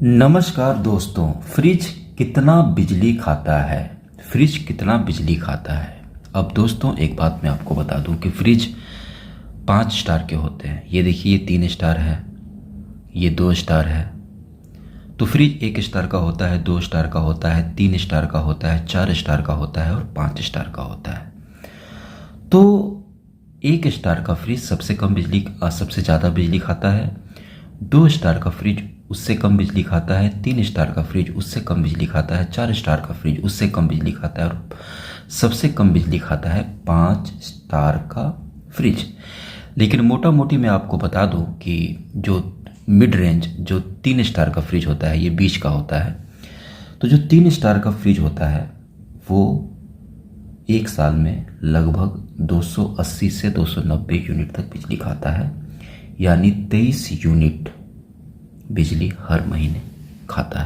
नमस्कार दोस्तों, फ्रिज कितना बिजली खाता है? फ्रिज कितना बिजली खाता है? अब दोस्तों एक बात मैं आपको बता दूं कि फ्रिज 5 स्टार के होते हैं। ये देखिए, ये 3 स्टार है, ये 2 स्टार है। तो फ्रिज 1 स्टार का होता है, 2 स्टार का होता है, 3 स्टार का होता है, 4 स्टार का होता है और 5 स्टार का होता है। तो 1 स्टार का फ्रिज सबसे ज़्यादा बिजली खाता है। 2 स्टार का फ्रिज उससे कम बिजली खाता है। 3 स्टार का फ्रिज उससे कम बिजली खाता है। 4 स्टार का फ्रिज उससे कम बिजली खाता है और सबसे कम बिजली खाता है 5 स्टार का फ्रिज। लेकिन मोटा मोटी मैं आपको बता दूं कि जो मिड रेंज जो 3 स्टार का फ्रिज होता है, ये बीच का होता है। तो जो 3 स्टार का फ्रिज होता है वो एक साल में लगभग 280 से 290 यूनिट तक बिजली खाता है, यानी 23 यूनिट बिजली हर महीने खाता है।